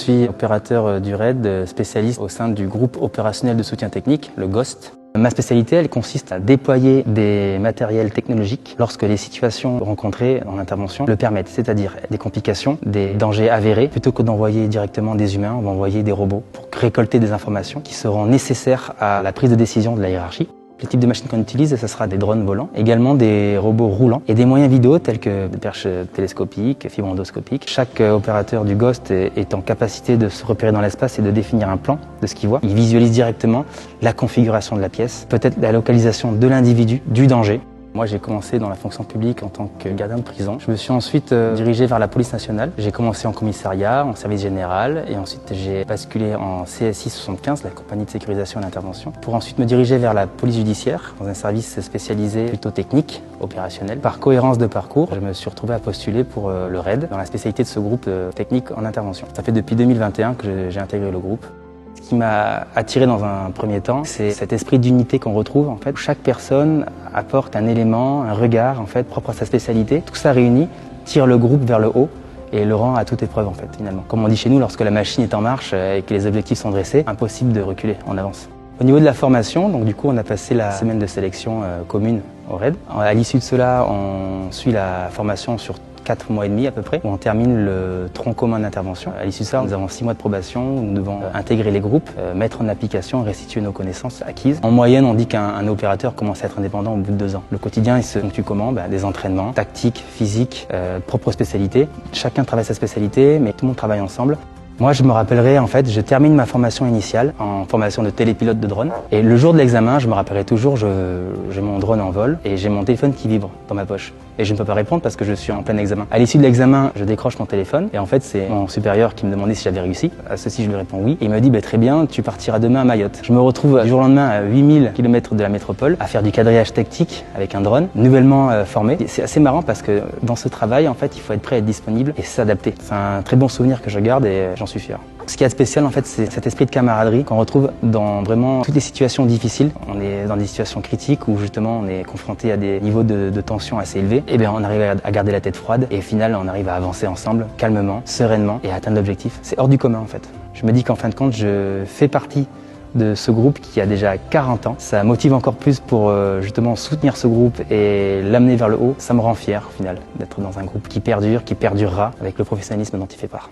suis opérateur du RAID, spécialiste au sein du groupe opérationnel de soutien technique, le GOST. Ma spécialité, elle consiste à déployer des matériels technologiques lorsque les situations rencontrées en intervention le permettent, c'est-à-dire des complications, des dangers avérés. Plutôt que d'envoyer directement des humains, on va envoyer des robots pour récolter des informations qui seront nécessaires à la prise de décision de la hiérarchie. Le type de machine qu'on utilise, ce sera des drones volants, également des robots roulants et des moyens vidéo tels que des perches télescopiques, fibres endoscopiques. Chaque opérateur du GOST est en capacité de se repérer dans l'espace et de définir un plan de ce qu'il voit. Il visualise directement la configuration de la pièce, peut-être la localisation de l'individu, du danger. Moi, j'ai commencé dans la fonction publique en tant que gardien de prison. Je me suis ensuite dirigé vers la police nationale. J'ai commencé en commissariat, en service général, et ensuite j'ai basculé en CSI 75, la compagnie de sécurisation et d'intervention, pour ensuite me diriger vers la police judiciaire, dans un service spécialisé plutôt technique, opérationnel. Par cohérence de parcours, je me suis retrouvé à postuler pour le RAID, dans la spécialité de ce groupe technique en intervention. Ça fait depuis 2021 que j'ai intégré le groupe. Ce qui m'a attiré dans un premier temps, c'est cet esprit d'unité qu'on retrouve en fait. Chaque personne apporte un élément, un regard en fait propre à sa spécialité. Tout ça réuni tire le groupe vers le haut et le rend à toute épreuve en fait finalement. Comme on dit chez nous, lorsque la machine est en marche et que les objectifs sont dressés, impossible de reculer en avance. Au niveau de la formation, donc du coup on a passé la semaine de sélection commune au RAID. À l'issue de cela, on suit la formation sur 4 mois et demi à peu près, où on termine le tronc commun d'intervention. À l'issue de ça, nous avons 6 mois de probation où nous devons intégrer les groupes, mettre en application et restituer nos connaissances acquises. En moyenne, on dit qu'un opérateur commence à être indépendant au bout de 2 ans. Le quotidien, il se ponctue comment? Des entraînements, tactiques, physiques, propres spécialités. Chacun travaille sa spécialité, mais tout le monde travaille ensemble. Moi, je me rappellerai, en fait, je termine ma formation initiale en formation de télépilote de drone. Et le jour de l'examen, je me rappellerai toujours, j'ai mon drone en vol et j'ai mon téléphone qui vibre dans ma poche. Et je ne peux pas répondre parce que je suis en plein examen. À l'issue de l'examen, je décroche mon téléphone et en fait, c'est mon supérieur qui me demandait si j'avais réussi. À ceci, je lui réponds oui. Et il me dit, très bien, tu partiras demain à Mayotte. Je me retrouve du jour au lendemain à 8000 km de la métropole à faire du quadrillage tactique avec un drone nouvellement formé. C'est assez marrant parce que dans ce travail, en fait, il faut être prêt à être disponible et s'adapter. C'est un très bon souvenir que je garde et j'en suis fier. Ce qui est spécial, en fait, c'est cet esprit de camaraderie qu'on retrouve dans vraiment toutes les situations difficiles. On est dans des situations critiques où justement on est confronté à des niveaux de tension assez élevés. Et bien, on arrive à garder la tête froide et au final, on arrive à avancer ensemble, calmement, sereinement et à atteindre l'objectif. C'est hors du commun, en fait. Je me dis qu'en fin de compte, je fais partie de ce groupe qui a déjà 40 ans. Ça motive encore plus pour justement soutenir ce groupe et l'amener vers le haut. Ça me rend fier, au final, d'être dans un groupe qui perdure, qui perdurera avec le professionnalisme dont il fait part.